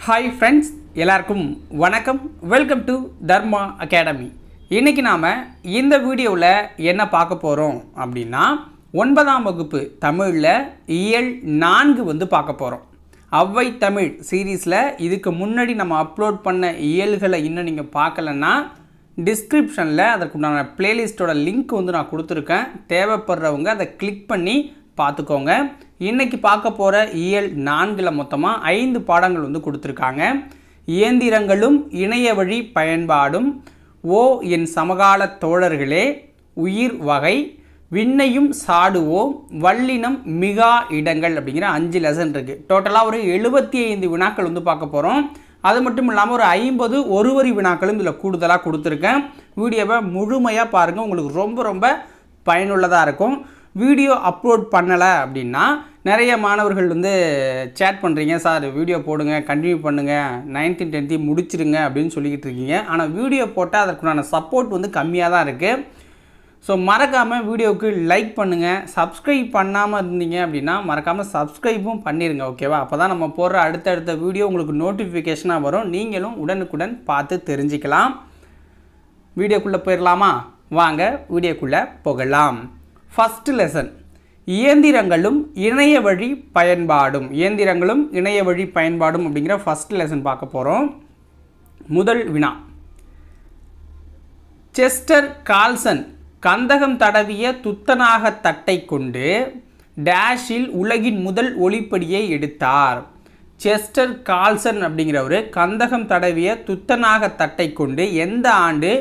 Hi friends, எல்லாருக்கும் வணக்கம். Welcome to Dharma academy. இன்றைக்கி நாம் இந்த வீடியோவில் என்ன பார்க்க போகிறோம் அப்படின்னா 9ஆம் வகுப்பு தமிழில் இயல் 4 பார்க்க போகிறோம். அவ்வை தமிழ் சீரீஸில் இதுக்கு முன்னாடி நம்ம அப்லோட் பண்ண இயல்களை இன்னும் நீங்கள் பார்க்கலன்னா டிஸ்கிரிப்ஷனில் அதற்குண்டான பிளேலிஸ்ட்டோட லிங்க் நான் கொடுத்துருக்கேன். தேவைப்படுறவங்க அதை கிளிக் பண்ணி பார்த்துக்கோங்க. இன்றைக்கி பார்க்க போகிற இயல் 4 மொத்தமாக 5 பாடங்கள் கொடுத்துருக்காங்க. இயந்திரங்களும் இணைய வழி பயன்பாடும், ஓ என் சமகால தோழர்களே, உயிர் வகை, விண்ணையும் சாடுவோம், வல்லினம், மிகா இடங்கள் அப்படிங்கிற 5 லெசன் இருக்குது. டோட்டலாக ஒரு 75 வினாக்கள் பார்க்க போகிறோம். அது மட்டும் இல்லாமல் ஒரு 50 ஒரு வரி வினாக்களும் இதில் கூடுதலாக கொடுத்துருக்கேன். வீடியோவை முழுமையாக பாருங்கள், உங்களுக்கு ரொம்ப பயனுள்ளதாக இருக்கும். வீடியோ அப்லோட் பண்ணலை அப்படின்னா நிறைய மாணவர்கள் சேட் பண்ணுறீங்க, சார் வீடியோ போடுங்க, கண்டினியூ பண்ணுங்கள், 9th 10th முடிச்சிருங்க அப்படின்னு சொல்லிக்கிட்டு இருக்கீங்க. ஆனால் வீடியோ போட்டால் அதற்குண்டான சப்போர்ட் கம்மியாக தான் இருக்குது. ஸோ மறக்காமல் வீடியோவுக்கு லைக் பண்ணுங்கள். சப்ஸ்கிரைப் பண்ணாமல் இருந்தீங்க அப்படின்னா மறக்காமல் சப்ஸ்கிரைப்பும் பண்ணிடுங்க, ஓகேவா? அப்போ தான் நம்ம போடுற அடுத்தடுத்த வீடியோ உங்களுக்கு நோட்டிஃபிகேஷனாக வரும், நீங்களும் உடனுக்குடன் பார்த்து தெரிஞ்சுக்கலாம். வீடியோக்குள்ளே போயிடலாமா? வாங்க வீடியோக்குள்ளே போகலாம். ஃபஸ்ட்டு லெசன், இயந்திரங்களும் இணைய வழி பயன்பாடும். இயந்திரங்களும் இணைய வழி பயன்பாடும் அப்படிங்கிற ஃபஸ்ட் லெசன் பார்க்க போகிறோம். முதல் வினா, செஸ்டர் கால்சன் கந்தகம் தடவிய துத்தநாக தட்டை கொண்டு டேஷில் உலகின் முதல் ஒளிப்படியை எடுத்தார். செஸ்டர் கால்சன் அப்படிங்கிறவர் கந்தகம் தடவிய துத்தநாக தட்டை கொண்டு எந்த ஆண்டு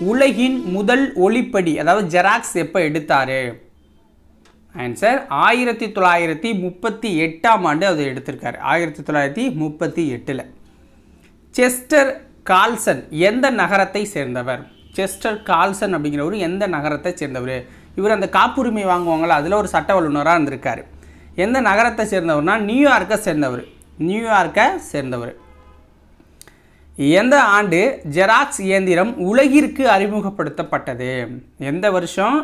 உலகின் முதல் ஒளிப்படி, அதாவது ஜெராக்ஸ் எப்போ எடுத்தார்? ஆன்சர் 1938ஆம் ஆண்டு அது எடுத்திருக்காரு. 1938. செஸ்டர் கால்சன் எந்த நகரத்தை சேர்ந்தவர்? செஸ்டர் கால்சன் அப்படிங்கிறவர் எந்த நகரத்தை சேர்ந்தவர்? இவர் அந்த காப்புரிமை வாங்குவாங்களா, அதில் ஒரு சட்ட வல்லுநராக இருந்திருக்காரு. எந்த நகரத்தை சேர்ந்தவர்னா நியூயார்க்கை சேர்ந்தவர். எந்த ஆண்டு ஜெராக்ஸ் இயந்திரம் உலகிற்கு அறிமுகப்படுத்தப்பட்டது? எந்த வருஷம்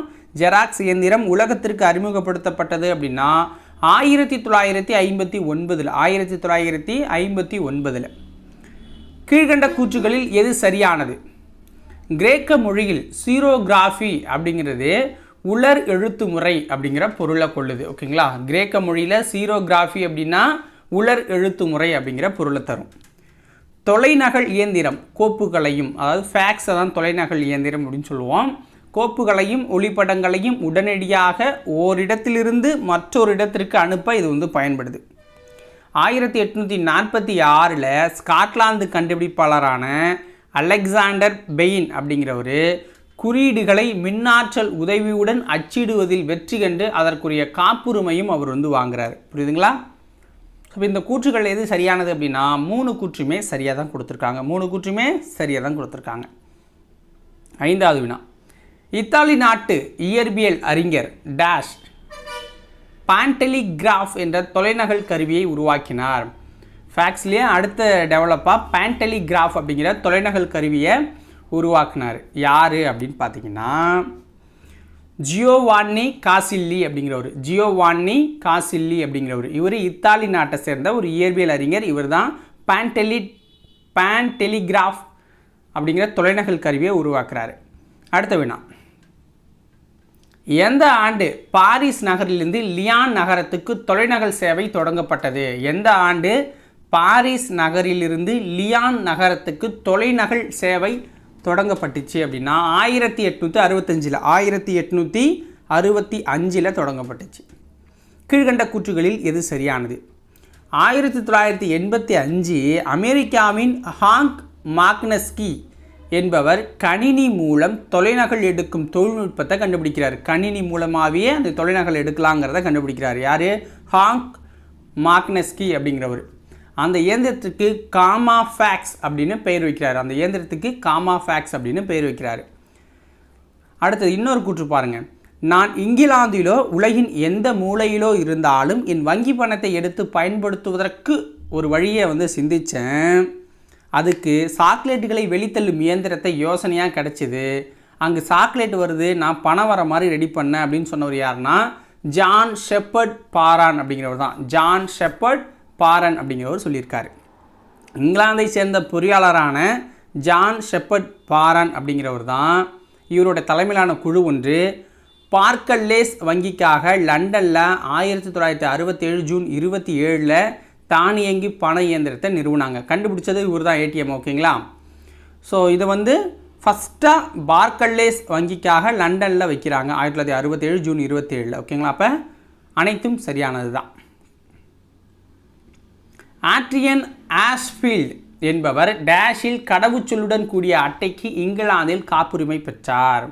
ஜெராக்ஸ் இயந்திரம் உலகத்திற்கு அறிமுகப்படுத்தப்பட்டது அப்படின்னா 1959. 1959. கீழ்கண்ட கூற்றுகளில் எது சரியானது? கிரேக்க மொழியில் சீரோகிராஃபி அப்படிங்கிறது உலர் எழுத்து முறை அப்படிங்கிற பொருளை கொள்ளுது, ஓகேங்களா? கிரேக்க மொழியில் சீரோகிராஃபி அப்படின்னா உலர் எழுத்து முறை அப்படிங்கிற பொருளை தரும். தொலைநகல் இயந்திரம் கோப்புகளையும், அதாவது ஃபேக்ஸை தான் தொலைநகல் இயந்திரம் அப்படின்னு சொல்லுவோம், கோப்புகளையும் ஒளிப்படங்களையும் உடனடியாக ஓரிடத்திலிருந்து மற்றொரு இடத்திற்கு அனுப்ப இது பயன்படுது. 1846 ஸ்காட்லாந்து கண்டுபிடிப்பாளரான அலெக்சாண்டர் பெயின் அப்படிங்கிறவர் குறியீடுகளை மின்னாற்றல் உதவியுடன் அச்சிடுவதில் வெற்றி கண்டு அதற்குரிய காப்புரிமையும் அவர் வாங்குறாரு. புரியுதுங்களா? இப்போ இந்த கூற்றுகள் எது சரியானது அப்படின்னா 3 கூற்றுமே சரியாக தான் கொடுத்துருக்காங்க. 5வது வினா, இத்தாலி நாட்டு இயற்பியல் அறிஞர் டேஷ் பான்டெலிகிராஃப் என்ற தொலைநகல் கருவியை உருவாக்கினார். ஃபேக்ஸ்லேயே அடுத்த டெவலப்பாக பான்டெலிகிராஃப் அப்படிங்கிற தொலைநகல் கருவியை உருவாக்கினார். யார் அப்படின்னு பார்த்தீங்கன்னா ஜியோவான்னி காசில்லி அப்படிங்கிறவர். இவர் இத்தாலி நாட்டை சேர்ந்த ஒரு இயற்பியல் அறிஞர். இவர் தான் பான்டெலிகிராஃப் அப்படிங்கிற தொலைநகல் கருவியை உருவாக்குறாரு. அடுத்த வினா, எந்த ஆண்டு பாரிஸ் நகரிலிருந்து லியான் நகரத்துக்கு தொலைநகல் சேவை தொடங்கப்பட்டது? எந்த ஆண்டு பாரிஸ் நகரிலிருந்து லியான் நகரத்துக்கு தொலைநகல் சேவை தொடங்கப்பட்டுச்சு அப்படின்னா 1865 தொடங்கப்பட்டுச்சு. கீழ்கண்ட கூற்றுகளில் எது சரியானது? 1985 அமெரிக்காவின் ஹாங்க் மாக்னஸ்கி என்பவர் கணினி மூலம் தொலைநகல் எடுக்கும் தொழில்நுட்பத்தை கண்டுபிடிக்கிறார். கணினி மூலமாகவே அந்த தொலைநகல் எடுக்கலாங்கிறத கண்டுபிடிக்கிறார். யார்? ஹாங்க் மாக்னஸ்கி அப்படிங்கிறவர். அந்த இயந்திரத்துக்கு காமா ஃபேக்ஸ் அப்படின்னு பெயர் வைக்கிறார். அடுத்தது இன்னொரு கூற்று பாருங்கள், நான் இங்கிலாந்திலோ உலகின் எந்த மூலையிலோ இருந்தாலும் என் வங்கி பணத்தை எடுத்து பயன்படுத்துவதற்கு ஒரு வழியை சிந்தித்தேன். அதுக்கு சாக்லேட்டுகளை வெளித்தள்ளும் இயந்திரத்தை யோசனையாக கிடச்சிது. அங்கே சாக்லேட் வருது, நான் பணம் வர மாதிரி ரெடி பண்ணேன் அப்படின்னு சொன்னவர் யாருன்னா ஜான் ஷெப்பர்ட் பாரான் அப்படிங்கிறவர் தான். ஜான் ஷெப்பர்ட் பாரன் அப்படிங்கிறவர் சொல்லியிருக்காரு. இங்கிலாந்தை சேர்ந்த பொறியாளரான ஜான் ஷெப்பர்ட் பாரன் அப்படிங்கிறவர் தான் இவருடைய தலைமையிலான குழு ஒன்று பார்க்கல்லேஸ் வங்கிக்காக லண்டனில் 1967 ஜூன் 27 தானியங்கி பண இயந்திரத்தை நிறுவனாங்க. கண்டுபிடிச்சது இவர் தான் ஏடிஎம். ஓகேங்களா? ஸோ இதை வந்து ஃபஸ்ட்டாக பார்க்கல்லேஸ் வங்கிக்காக லண்டனில் வைக்கிறாங்க 1967 ஜூன் 27. ஓகேங்களா? அப்போ அனைத்தும் சரியானது தான். ஆட்ரியன் ஆஷ்ஃபீல்ட் என்பவர் டேஷில் கடவுச்சொல்லுடன் கூடிய அட்டைக்கு இங்கிலாந்தில் காப்புரிமை பெற்றார்.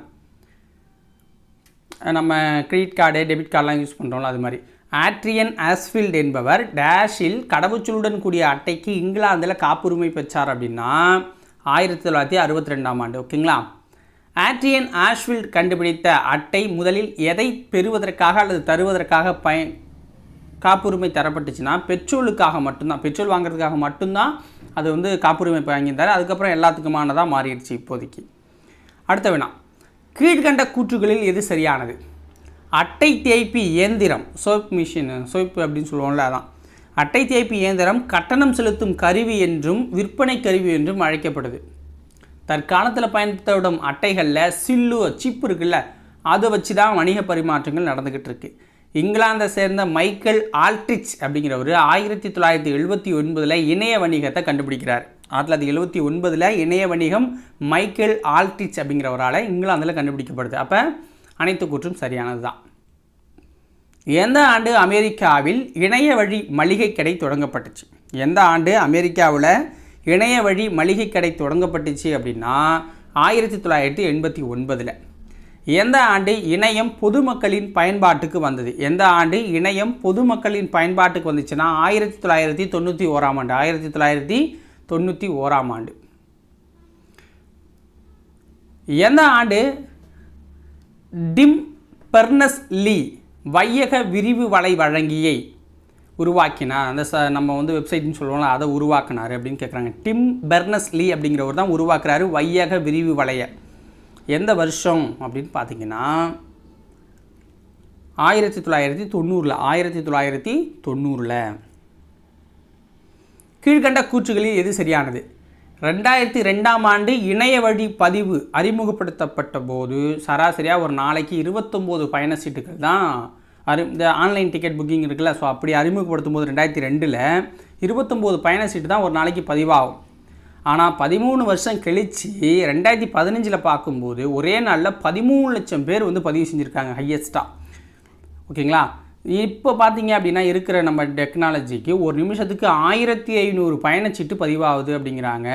நம்ம கிரெடிட் கார்டு டெபிட் கார்டெலாம் யூஸ் பண்ணுறோம்ல, அது மாதிரி ஆட்ரியன் ஆஷ்ஃபீல்ட் என்பவர் டேஷில் கடவுச்சொல்லுடன் கூடிய அட்டைக்கு இங்கிலாந்தில் காப்புரிமை பெற்றார் அப்படின்னா 1962ஆம் ஆண்டு. ஓகேங்களா? ஆட்ரியன் ஆஷ்ஃபீல்ட் கண்டுபிடித்த அட்டை முதலில் எதை பெறுவதற்காக அல்லது தருவதற்காக காப்புரிமை தரப்பட்டுச்சுன்னா பெட்ரோலுக்காக மட்டும்தான், பெட்ரோல் வாங்குறதுக்காக மட்டும்தான் அது வந்து காப்புரிமை வாங்கியிருந்தார். அதுக்கப்புறம் எல்லாத்துக்குமானதாக மாறிடுச்சு இப்போதைக்கு. அடுத்த வினா, கீழ்கண்ட கூற்றுகளில் எது சரியானது? அட்டை தேய்ப்பி இயந்திரம், சோப் மிஷின், சோப் அப்படின்னு சொல்லுவோம்ல, அதான் அட்டை தேய்ப்பி இயந்திரம் கட்டணம் செலுத்தும் கருவி என்றும் விற்பனை கருவி என்றும் அழைக்கப்படுது. தற்காலத்தில் பயன்படுத்தப்படும் அட்டைகளில் சிப்பு இருக்குல்ல, அதை வச்சு தான் வணிக பரிமாற்றங்கள் நடந்துக்கிட்டு இருக்கு. இங்கிலாந்தை சேர்ந்த மைக்கேல் ஆல்ட்ரிச் அப்படிங்கிறவர் 1979 இணைய வணிகத்தை கண்டுபிடிக்கிறார். 1979 இணைய வணிகம் மைக்கேல் ஆல்ட்ரிச் அப்படிங்கிறவரால் இங்கிலாந்தில் கண்டுபிடிக்கப்படுது. அப்போ அனைத்து கூற்றும் சரியானது தான். எந்த ஆண்டு அமெரிக்காவில் இணைய வழி மளிகை கடை தொடங்கப்பட்டுச்சு? எந்த ஆண்டு அமெரிக்காவில் இணைய வழி மளிகை கடை தொடங்கப்பட்டுச்சு அப்படின்னா 1989. எந்த ஆண்டு இணையம் பொதுமக்களின் பயன்பாட்டுக்கு வந்தது? எந்த ஆண்டு இணையம் பொதுமக்களின் பயன்பாட்டுக்கு வந்துச்சுன்னா 1991ஆம் ஆண்டு. 1991ஆம் ஆண்டு. எந்த ஆண்டு டிம் பெர்னஸ்-லீ வையக விரிவு வலை வழங்கியை உருவாக்கினார்? அந்த நம்ம வந்து வெப்சைட்னு சொல்லுவோம்ல, அதை உருவாக்கினார் அப்படின்னு கேட்குறாங்க. டிம் பெர்னஸ்-லீ அப்படிங்கிறவர் தான் உருவாக்குறாரு வையக விரிவு வலையை. எந்த வருஷம் அப்படின்னு பார்த்தீங்கன்னா 1990. 1990. கீழ்கண்ட கூற்றுகளில் எது சரியானது? 2002ஆம் ஆண்டு இணைய வழி பதிவு அறிமுகப்படுத்தப்பட்ட போது சராசரியாக ஒரு நாளைக்கு 29 பயண சீட்டுகள் தான் இந்த ஆன்லைன் டிக்கெட் புக்கிங் இருக்குல்ல, ஸோ அப்படி அறிமுகப்படுத்தும் போது 2002 29 பயண சீட்டு தான் ஒரு நாளைக்கு பதிவாகும். ஆனால் 13 வருஷம் கழித்து 2015 பார்க்கும்போது ஒரே நாளில் 13 லட்சம் பேர் வந்து பதிவு செஞ்சுருக்காங்க, ஹையஸ்ட்டாக. ஓகேங்களா? இப்போ பார்த்தீங்க அப்படின்னா இருக்கிற நம்ம டெக்னாலஜிக்கு ஒரு நிமிஷத்துக்கு 1500 பயணச்சீட்டு பதிவாகுது அப்படிங்கிறாங்க.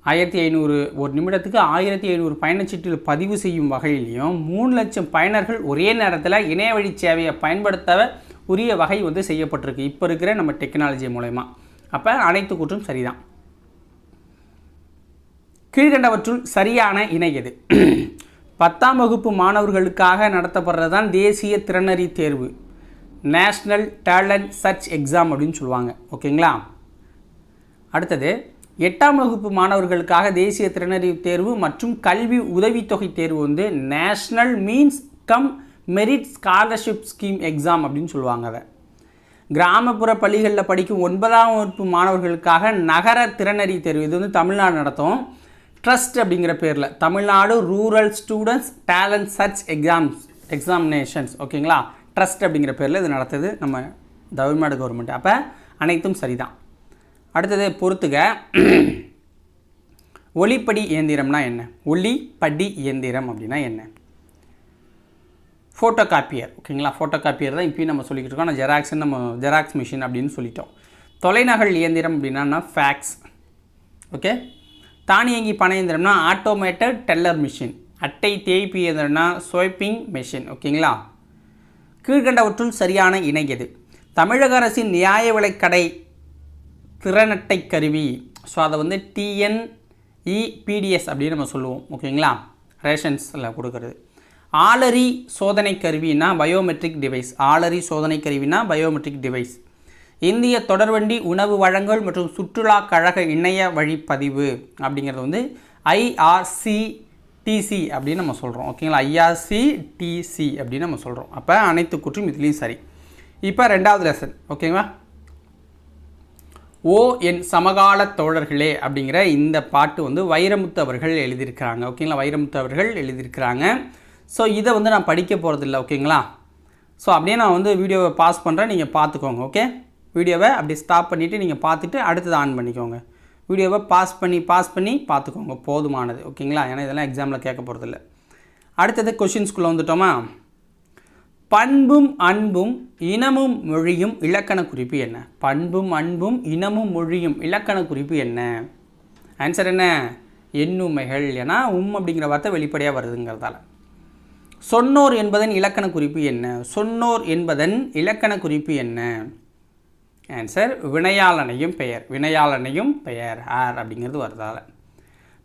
1500 ஒரு நிமிடத்துக்கு 1500 பயணச்சீட்டு பதிவு செய்யும் வகையிலையும் 3 லட்சம் பயனர்கள் ஒரே நேரத்தில் இணைய வழி சேவையை பயன்படுத்த உரிய வகை வந்து செய்யப்பட்டிருக்கு இப்போ இருக்கிற நம்ம டெக்னாலஜி மூலமா. அப்போ அனைத்து கூற்றும் சரிதான். கீழ்கண்டவற்றுள் சரியான இணை எது? 10ஆம் வகுப்பு மாணவர்களுக்காக நடத்தப்படுறது தான் தேசிய திறனறி தேர்வு, நேஷ்னல் டேலண்ட் சர்ச் எக்ஸாம் அப்படின்னு சொல்லுவாங்க. ஓகேங்களா? அடுத்தது 8ஆம் வகுப்பு மாணவர்களுக்காக தேசிய திறனறி தேர்வு மற்றும் கல்வி உதவித்தொகை தேர்வு வந்து national means come merit scholarship scheme exam அப்படின்னு சொல்லுவாங்க. அதை கிராமப்புற பள்ளிகளில் படிக்கும் 9ஆம் வகுப்பு மாணவர்களுக்காக நகர திறனறி தேர்வு, இது வந்து தமிழ்நாடு நடத்தும். ட்ரஸ்ட் அப்படிங்கிற பேரில் Tamil Nadu rural students talent search examinations. ஓகேங்களா? ட்ரஸ்ட் அப்படிங்கிற பேரில் இது நடத்துது நம்ம தமிழ்நாடு கவர்மெண்ட். அப்போ அனைத்தும் சரிதான். அடுத்தது பொறுத்துக, ஒளிப்படி இயந்திரம்னா என்ன? ஒளிப்படி இயந்திரம் அப்படின்னா என்ன? Photo copier. ஓகேங்களா? ஃபோட்டோ காப்பியர் தான் இப்போயும் நம்ம சொல்லிக்கிட்டு இருக்கோம். ஆனால் ஜெராக்ஸ்ன்னு நம்ம ஜெராக்ஸ் மிஷின் அப்படின்னு சொல்லிட்டோம். தொலைநகல் இயந்திரம் அப்படின்னா ஃபேக்ஸ். ஓகே. தானியங்கி பண இயந்திரம்னா ஆட்டோமேட்டட் டெல்லர் மிஷின். அட்டை தேய்ப்பு இயந்திரம்னா ஸ்வைப்பிங் மிஷின். ஓகேங்களா? கீழ்கண்டவற்றுள் சரியான இணை எது? தமிழக அரசின் நியாய விலைக்கடை திறனட்டை கருவி, ஸோ அதை வந்து TNEPDS அப்படின்னு நம்ம சொல்லுவோம். ஓகேங்களா? ரேஷன்ஸில் கொடுக்குறது. ஆளறி சோதனை கருவினா பயோமெட்ரிக் டிவைஸ். ஆளறி சோதனை கருவினா பயோமெட்ரிக் டிவைஸ். இந்திய தொடர்வண்டி உணவு வழங்கல் மற்றும் சுற்றுலா கழக இணைய வழிப்பதிவு அப்படிங்கிறது வந்து IRCTC அப்படின்னு நம்ம சொல்கிறோம். ஓகேங்களா? IRCTC அப்படின்னு நம்ம சொல்கிறோம். அப்போ அனைத்து கூற்றும் இதுலேயும் சரி. இப்போ 2வது லெசன். ஓகேங்களா? ஓ என் சமகால தோழர்களே அப்படிங்கிற இந்த பாட்டு வந்து வைரமுத்து அவர்கள் எழுதியிருக்கிறாங்க. ஓகேங்களா, வைரமுத்து அவர்கள் எழுதியிருக்கிறாங்க. ஸோ இதை வந்து நான் படிக்க போகிறதில்ல. ஓகேங்களா, ஸோ அப்படியே நான் வந்து வீடியோவை பாஸ் பண்ணுறேன், நீங்கள் பார்த்துக்கோங்க. ஓகே, வீடியோவை அப்படி ஸ்டாப் பண்ணிவிட்டு நீங்கள் பார்த்துட்டு அடுத்தது ஆன் பண்ணிக்கோங்க. வீடியோவை பாஸ் பண்ணி பார்த்துக்கோங்க, போதுமானது. ஓகேங்களா, ஏன்னா இதெல்லாம் எக்ஸாமில் கேட்க போகிறதில்ல. அடுத்தது கொஷின்ஸ்குள்ளே வந்துட்டோமா? பண்பும் அன்பும் இனமும் மொழியும் இலக்கண குறிப்பு என்ன? பண்பும் அன்பும் இனமும் மொழியும் இலக்கண குறிப்பு என்ன? ஆன்சர் என்ன? எண்ணுமைகள். ஏன்னா அப்படிங்கிற வார்த்தை வெளிப்படையாக வருதுங்கிறதால. சொன்னோர் என்பதன் இலக்கண குறிப்பு என்ன? சொன்னோர் என்பதன் இலக்கண குறிப்பு என்ன? ஆன்சர் வினையாளனையும் பெயர். வினையாளனையும் பெயர் ஆர் அப்படிங்கிறது வருதால.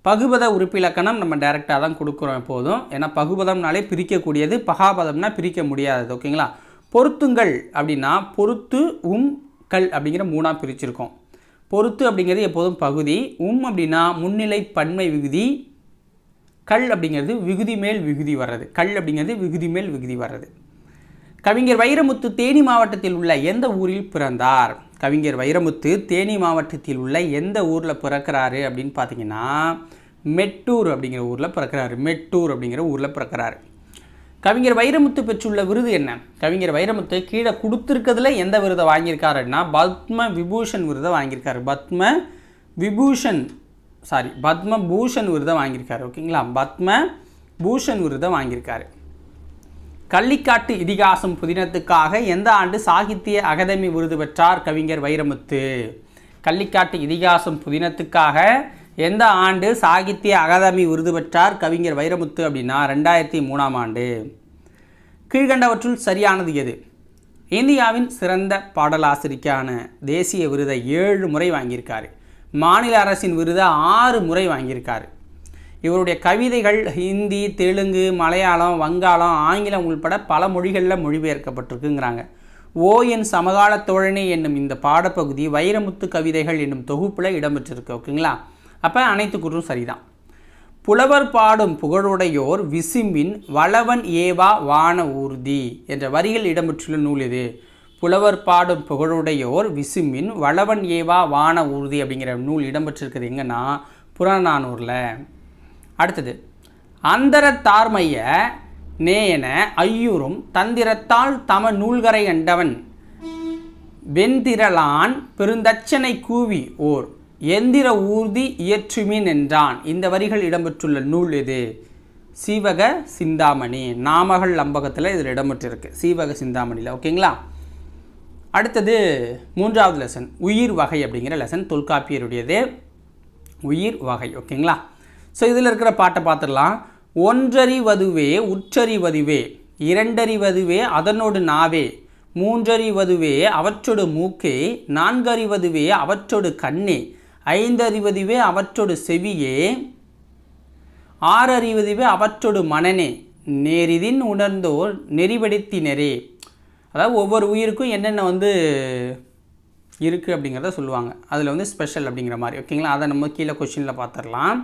பகுபத உறுப்பிலக்கணம் நம்ம டைரெக்டாக தான் கொடுக்குறோம் எப்போதும். ஏன்னா பகுபதம்னாலே பிரிக்கக்கூடியது, பகாபதம்னா பிரிக்க முடியாதது. ஓகேங்களா, பொருத்துங்கள் அப்படின்னா பொருத்து கல் அப்படிங்கிற 3ஆக பிரிச்சிருக்கோம். பொருத்து அப்படிங்கிறது எப்போதும் பகுதி, அப்படின்னா முன்னிலை பன்மை விகுதி, கல் அப்படிங்கிறது விகுதி மேல் விகுதி வர்றது. கல் அப்படிங்கிறது விகுதி மேல் விகுதி வர்றது. கவிஞர் வைரமுத்து தேனி மாவட்டத்தில் உள்ள எந்த ஊரில் பிறந்தார்? கவிஞர் வைரமுத்து தேனி மாவட்டத்தில் உள்ள எந்த ஊரில் பிறக்கிறாரு அப்படின்னு பார்த்தீங்கன்னா மெட்டூர் அப்படிங்கிற ஊரில் பிறக்கிறாரு. மெட்டூர் அப்படிங்கிற ஊரில் பிறக்கிறாரு. கவிஞர் வைரமுத்து பெற்றுள்ள விருது என்ன? கவிஞர் வைரமுத்து கீழே கொடுத்துருக்கிறதுல எந்த விருதை வாங்கியிருக்காருன்னா பத்ம விபூஷன் விருதை வாங்கியிருக்காரு. பத்ம பூஷன் விருதை வாங்கியிருக்காரு. ஓகேங்களா, பத்ம பூஷன் விருதை வாங்கியிருக்காரு. கள்ளிக்காட்டு இதிகாசம் புதினத்துக்காக எந்த ஆண்டு சாகித்ய அகாதமி விருது பெற்றார் கவிஞர் வைரமுத்து? கள்ளிக்காட்டு இதிகாசம் புதினத்துக்காக எந்த ஆண்டு சாகித்ய அகாதமி விருது பெற்றார் கவிஞர் வைரமுத்து அப்படின்னா 2003ஆம் ஆண்டு. கீழ்கண்டவற்றுள் சரியானது எது? இந்தியாவின் சிறந்த பாடலாசிரிக்கான தேசிய விருதை 7 முறை வாங்கியிருக்காரு. மாநில அரசின் விருதை 6 முறை வாங்கியிருக்காரு. இவருடைய கவிதைகள் ஹிந்தி, தெலுங்கு, மலையாளம், வங்காளம், ஆங்கிலம் உள்பட பல மொழிகளில் மொழிபெயர்க்கப்பட்டிருக்குங்கிறாங்க. ஓ என் சமகால தோழனே என்னும் இந்த பாடப்பகுதி வைரமுத்து கவிதைகள் என்னும் தொகுப்பில் இடம்பெற்றிருக்கு. ஓகேங்களா, அப்போ அனைத்து கூறும் சரிதான். புலவர் பாடும் புகழுடையோர் விசும்பின் வளவன் ஏவா வான ஊர்தி என்ற வரிகள் இடம்பெற்றுள்ள நூல் இது. புலவர் பாடும் புகழுடையோர் விசும்பின் வளவன் ஏவா வான ஊர்தி அப்படிங்கிற நூல் இடம்பெற்றிருக்குது எங்கன்னா புறநானூரில். அடுத்தது, அந்தரத்தார்மைய நேயன ஐயூரும் தந்திரத்தால் தம நூல்கரை கண்டவன் வெந்திரலான் பெருந்தச்சனை கூவி ஓர் எந்திர ஊர்தி இயற்றுமின் என்றான். இந்த வரிகள் இடம்பெற்றுள்ள நூல் எது? சீவக சிந்தாமணி. நாமகள் அம்பகத்தில் இதில் இடம்பெற்றிருக்கு, சீவக சிந்தாமணியில். ஓகேங்களா, அடுத்தது 3வது லெசன் உயிர் வகை அப்படிங்கிற லெசன், தொல்காப்பியருடையது உயிர் வகை. ஓகேங்களா, ஸோ இதில் இருக்கிற பாட்டை பார்த்துடலாம். ஒன்றறிவதுவே உற்றறிவதுவே, இரண்டறிவதுவே அதனோடு நாவே, மூன்றறிவதுவே அவற்றோடு மூக்கே, நான்கறிவதுவே அவற்றோடு கண்ணே, ஐந்தறிவதுவே அவற்றோடு செவியே, ஆறறிவதுவே அவற்றோடு மனனே, நேரிதின் உணர்ந்தோர் நெறிபடுத்தினரே. அதாவது ஒவ்வொரு உயிருக்கும் என்னென்ன வந்து இருக்குது அப்படிங்கிறத சொல்லுவாங்க. அதில் வந்து ஸ்பெஷல் அப்படிங்கிற மாதிரி. ஓகேங்களா, அதை நம்ம கீழே கொஷினில் பார்த்துடலாம்.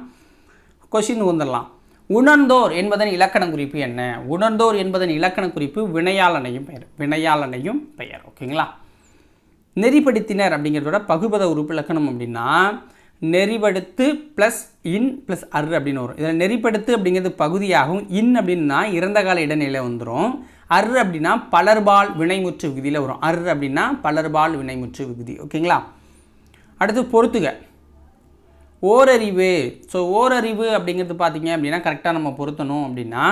கொஷின் வந்துடலாம். உணர்ந்தோர் என்பதன் இலக்கண குறிப்பு என்ன? உணர்ந்தோர் என்பதன் இலக்கண குறிப்பு வினையாளனையும் பெயர். வினையாளனையும் பெயர். ஓகேங்களா, நெறிப்படுத்தினர் அப்படிங்கிறதோட பகுபத உறுப்பு இலக்கணம் அப்படின்னா நெறிப்படுத்து ப்ளஸ் இன் ப்ளஸ் அர் அப்படின்னு வரும். இதில் நெறிப்படுத்து அப்படிங்கிறது பகுதியாகும். இன் அப்படின்னா இறந்த கால இடைநிலையில் வந்துடும். அர் அப்படின்னா பலர்பால் வினைமுற்று விகுதியில் வரும். அர் அப்படின்னா பலர்பால் வினைமுற்று விகுதி. ஓகேங்களா, அடுத்து பொறுத்துக. ஓரறிவு. ஸோ ஓரறிவு அப்படிங்கிறது பார்த்திங்க அப்படின்னா கரெக்டாக நம்ம பொருத்தணும் அப்படின்னா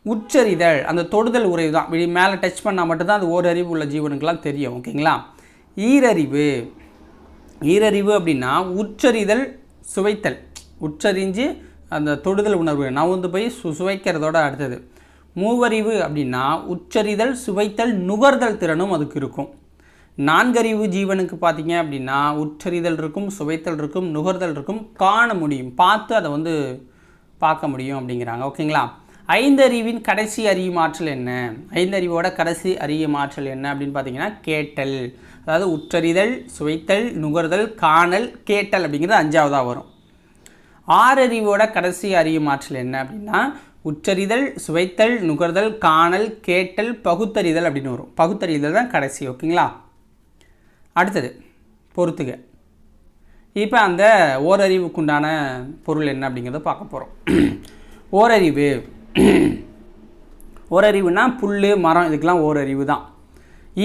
உச்சரிதல், அந்த தொடுதல் உறவு தான். மேலே டச் பண்ணால் மட்டும்தான் அது ஓரறிவு உள்ள ஜீவனுக்கெல்லாம் தெரியும். ஓகேங்களா, ஈரறிவு. ஈரறிவு அப்படின்னா உச்சரிதல் சுவைத்தல், உச்சரிஞ்சு அந்த தொடுதல் உணர்வு நவுந்து போய் சுவைக்கிறதோட அடுத்தது. மூவறிவு அப்படின்னா உச்சரிதல் சுவைத்தல் நுகர்தல் திறனும் அதுக்கு இருக்கும். நான்கறிவு ஜீவனுக்கு பார்த்தீங்க அப்படின்னா உச்சரிதல் இருக்கும், சுவைத்தல் இருக்கும், நுகர்தல் இருக்கும், காண முடியும், பார்த்து அதை வந்து பார்க்க முடியும் அப்படிங்கிறாங்க. ஓகேங்களா, ஐந்தறிவின் கடைசி அறியும் ஆற்றல் என்ன? ஐந்தறிவோட கடைசி அறியும் ஆற்றல் என்ன அப்படின்னு பார்த்தீங்கன்னா கேட்டல். அதாவது உச்சரிதல், சுவைத்தல், நுகர்தல், காணல், கேட்டல் அப்படிங்கிறது 5வதாக வரும். ஆறறிவோட கடைசி அறியும் ஆற்றல் என்ன அப்படின்னா உச்சரிதல், சுவைத்தல், நுகர்தல், காணல், கேட்டல், பகுத்தறிதல் அப்படின்னு வரும். பகுத்தறிதல் தான் கடைசி. ஓகேங்களா, அடுத்தது பொறுத்துக. இப்போ அந்த ஓரறிவுக்குண்டான பொருள் என்ன அப்படிங்கிறத பார்க்க போகிறோம். ஓரறிவு ஓரறிவுனா புல் மரம் இதுக்கெல்லாம் ஓரறிவு தான்.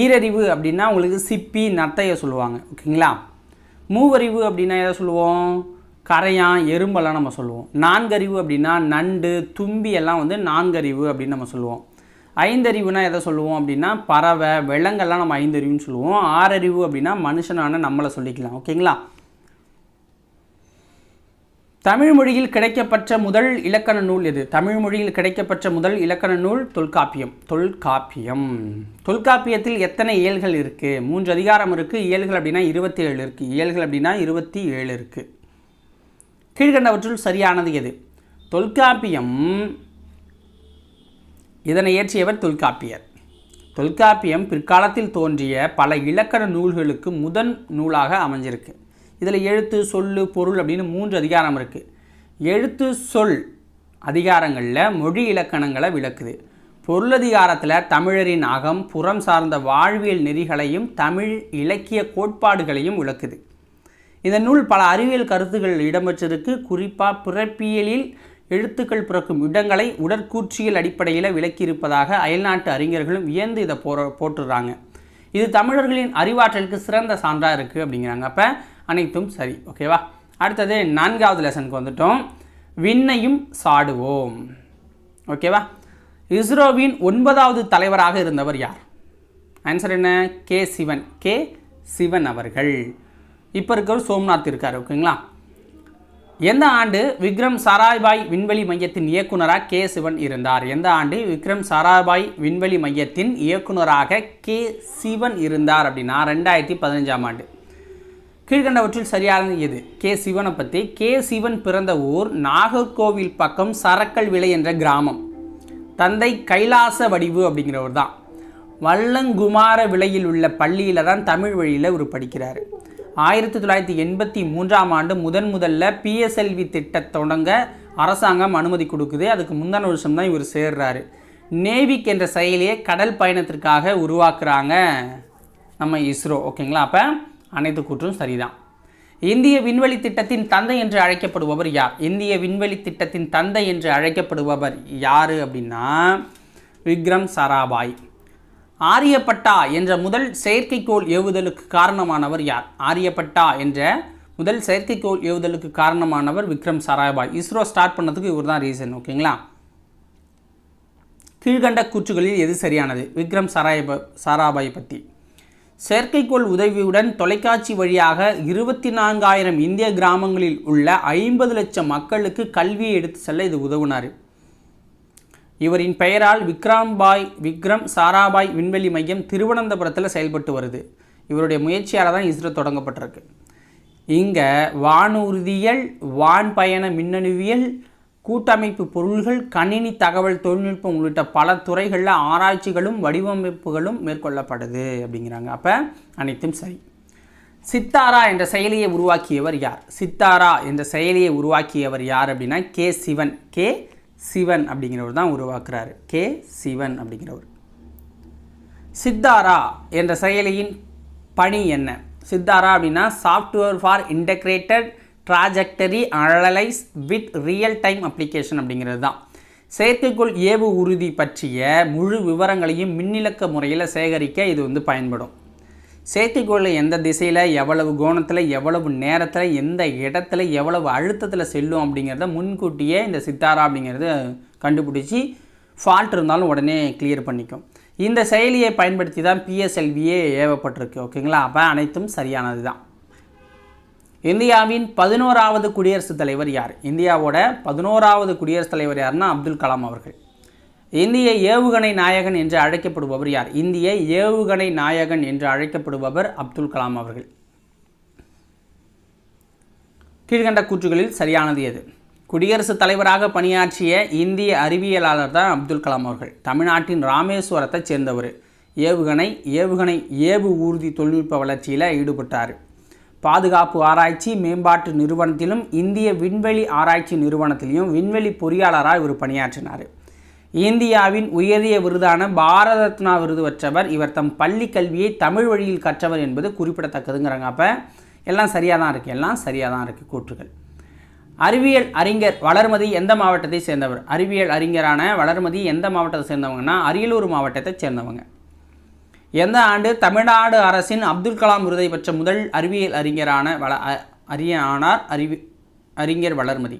ஈரறிவு அப்படின்னா உங்களுக்கு சிப்பி நத்தையை சொல்லுவாங்க. ஓகேங்களா. மூவறிவு அப்படின்னா எதை சொல்லுவோம்? கரையான் எறும்பெல்லாம் நம்ம சொல்லுவோம். நான்கறிவு அப்படின்னா நண்டு தும்பி எல்லாம் வந்து நான்கறிவு அப்படின்னு நம்ம சொல்லுவோம். ஐந்தறிவுனா எதை சொல்லுவோம் அப்படின்னா பறவை விலங்கெல்லாம் நம்ம ஐந்தறிவுன்னு சொல்லுவோம். ஆறறிவு அப்படின்னா மனுஷனான நம்மளை சொல்லிக்கலாம். ஓகேங்களா. தமிழ் மொழியில் கிடைக்கப்பெற்ற முதல் இலக்கண நூல் எது? தமிழ் மொழியில் கிடைக்கப்பெற்ற முதல் இலக்கண நூல் தொல்காப்பியம். தொல்காப்பியத்தில் எத்தனை இயல்கள் இருக்குது? 3 அதிகாரம் இருக்குது. இயல்கள் அப்படின்னா 27 இருக்குது. இயல்கள் அப்படின்னா 27 இருக்குது. கீழ்கண்டவற்றுள் சரியானது எது? தொல்காப்பியம். இதனை இயற்றியவர் தொல்காப்பியர். தொல்காப்பியம் பிற்காலத்தில் தோன்றிய பல இலக்கண நூல்களுக்கு முதன் நூலாக அமைஞ்சிருக்கு. இதில் எழுத்து சொல்லு பொருள் அப்படின்னு 3 அதிகாரம் இருக்குது. எழுத்து சொல் அதிகாரங்களில் மொழி இலக்கணங்களை விளக்குது. பொருளதிகாரத்தில் தமிழரின் அகம் புறம் சார்ந்த வாழ்வியல் நெறிகளையும் தமிழ் இலக்கிய கோட்பாடுகளையும் விளக்குது. இந்த நூல் பல அறிவியல் கருத்துக்கள் இடம்பெற்றிருக்கு. குறிப்பாக பிறப்பியலில் எழுத்துக்கள் பிறக்கும் இடங்களை உடற்கூற்றியல் அடிப்படையில் விளக்கியிருப்பதாக அயல்நாட்டு அறிஞர்களும் வியந்து இதை போட்டுடுறாங்க. இது தமிழர்களின் அறிவாற்றலுக்கு சிறந்த சான்றாக இருக்குது அப்படிங்கிறாங்க. அப்போ அனைத்தும் சரி. ஓகேவா. அடுத்தது 4வது லெசனுக்கு வந்துட்டோம். விண்ணையும் சாடுவோம். ஓகேவா. இஸ்ரோவின் 9வது தலைவராக இருந்தவர் யார்? ஆன்சர் என்ன? கே சிவன் அவர்கள். இப்போ இருக்கிறவர் சோம்நாத் இருக்கார். ஓகேங்களா. எந்த ஆண்டு விக்ரம் சாராபாய் விண்வெளி மையத்தின் இயக்குனராக கே சிவன் இருந்தார்? எந்த ஆண்டு விக்ரம் சாராபாய் விண்வெளி மையத்தின் இயக்குனராக கே சிவன் இருந்தார் அப்படின்னா 2015ஆம் ஆண்டு. கீழ்கண்டவற்றில் சரியானது எது? கே சிவனை பற்றி. கே சிவன் பிறந்த ஊர் நாகர்கோவில் பக்கம் சரக்கல் விளை என்ற கிராமம். தந்தை கைலாச வடிவு அப்படிங்கிறவர் தான். வல்லங்குமார விளையில் உள்ள பள்ளியில் தான் தமிழ் வழியில் இவர் படிக்கிறார். 1983ஆம் ஆண்டு முதல்ல PSLV திட்டம் தொடங்க அரசாங்கம் அனுமதி கொடுக்குது. அதுக்கு முந்தின வருஷம் தான் இவர் சேர்றாரு. நேவிக் என்ற செயலியை கடல் பயணத்திற்காக உருவாக்குறாங்க நம்ம இஸ்ரோ. ஓகேங்களா. அப்போ அனைத்து கூற்றும் சரிதான். இந்திய விண்வெளி திட்டத்தின் தந்தை என்று அழைக்கப்படுபவர் யார்? இந்திய விண்வெளி திட்டத்தின் தந்தை என்று அழைக்கப்படுபவர் யார் அப்படின்னா விக்ரம் சாராபாய். ஆரியப்பட்டா என்ற முதல் செயற்கைக்கோள் ஏவுதலுக்கு காரணமானவர் யார்? ஆரியப்பட்டா என்ற முதல் செயற்கைக்கோள் ஏவுதலுக்கு காரணமானவர் விக்ரம் சாராபாய். இஸ்ரோ ஸ்டார்ட் பண்ணதுக்கு இவர் தான் ரீசன். ஓகேங்களா. கீழ்கண்ட கூற்றுகளில் எது சரியானது? விக்ரம் சாராபாய் பற்றி. செயற்கைக்கோள் உதவியுடன் தொலைக்காட்சி வழியாக 24,000 இந்திய கிராமங்களில் உள்ள 50 லட்சம் மக்களுக்கு கல்வியை எடுத்து செல்ல இது உதவுனார். இவரின் பெயரால் விக்ரம் சாராபாய் விண்வெளி மையம் திருவனந்தபுரத்தில் செயல்பட்டு வருது. இவருடைய முயற்சியால் தான் இஸ்ரோ தொடங்கப்பட்டிருக்கு. இங்கே வானூர்தியியல் வான்பயண மின்னணுவியல் கூட்டமைப்பு பொருள்கள் கணினி தகவல் தொழில்நுட்பம் உள்ளிட்ட பல துறைகளில் ஆராய்ச்சிகளும் வடிவமைப்புகளும் மேற்கொள்ளப்படுது அப்படிங்கிறாங்க. அப்போ அனைத்தும் சரி. சித்தாரா என்ற செயலியை உருவாக்கியவர் யார்? சித்தாரா என்ற செயலியை உருவாக்கியவர் யார் அப்படின்னா கே சிவன் அப்படிங்கிறவர் தான் உருவாக்குறாரு. கே சிவன் அப்படிங்கிறவர். சித்தாரா என்ற செயலியின் பணி என்ன? சித்தாரா அப்படின்னா software for integrated trajectory analyse with real time application அப்படிங்கிறது தான். செயற்கைக்கோள் ஏவு உறுதி பற்றிய முழு விவரங்களையும் மின்னிலக்க முறையில் சேகரிக்க இது வந்து பயன்படும். செயற்கைக்கோளில் எந்த திசையில் எவ்வளவு கோணத்தில் எவ்வளவு நேரத்தில் எந்த இடத்துல எவ்வளவு அழுத்தத்தில் செல்லும் அப்படிங்கிறத முன்கூட்டியே இந்த சித்தாரா அப்படிங்கிறது கண்டுபிடிச்சி ஃபால்ட் இருந்தாலும் உடனே கிளியர் பண்ணிக்கும். இந்த செயலியை பயன்படுத்தி தான் PSLVயே ஏவப்பட்டிருக்கு. ஓகேங்களா. அப்போ அனைத்தும் சரியானது தான். இந்தியாவின் 11வது குடியரசுத் தலைவர் யார்? இந்தியாவோட 11வது குடியரசுத் தலைவர் யாருன்னா அப்துல் கலாம் அவர்கள். இந்திய ஏவுகணை நாயகன் என்று அழைக்கப்படுபவர் யார்? இந்திய ஏவுகணை நாயகன் என்று அழைக்கப்படுபவர் அப்துல் கலாம் அவர்கள். கீழ்கண்ட கூற்றுகளில் சரியானது எது? குடியரசுத் தலைவராக பணியாற்றிய இந்திய அறிவியலாளர் தான் அப்துல் கலாம் அவர்கள். தமிழ்நாட்டின் ராமேஸ்வரத்தை சேர்ந்தவர். ஏவு ஊர்தி தொழில்நுட்ப வளர்ச்சியில் ஈடுபட்டார். பாதுகாப்பு ஆராய்ச்சி மேம்பாட்டு நிறுவனத்திலும் இந்திய விண்வெளி ஆராய்ச்சி நிறுவனத்திலையும் விண்வெளி பொறியாளராக இவர் பணியாற்றினார். இந்தியாவின் உயரிய விருதான பாரத ரத்னா விருது பெற்றவர். இவர் தம் பள்ளி கல்வியை தமிழ் வழியில் கற்றவர் என்பது குறிப்பிடத்தக்கதுங்கிறாங்க. அப்போ எல்லாம் சரியாக தான் இருக்குது, எல்லாம் சரியாக தான் இருக்குது கூற்றுகள். அறிவியல் அறிஞர் வளர்மதி எந்த மாவட்டத்தை சேர்ந்தவர்? அறிவியல் அறிஞரான வளர்மதி எந்த மாவட்டத்தை சேர்ந்தவங்கன்னா அரியலூர் மாவட்டத்தை சேர்ந்தவங்க. எந்த ஆண்டு தமிழ்நாடு அரசின் அப்துல் கலாம் விருதை பெற்ற முதல் அறிவியல் அறிஞரான அறிஞர் வளர்மதி?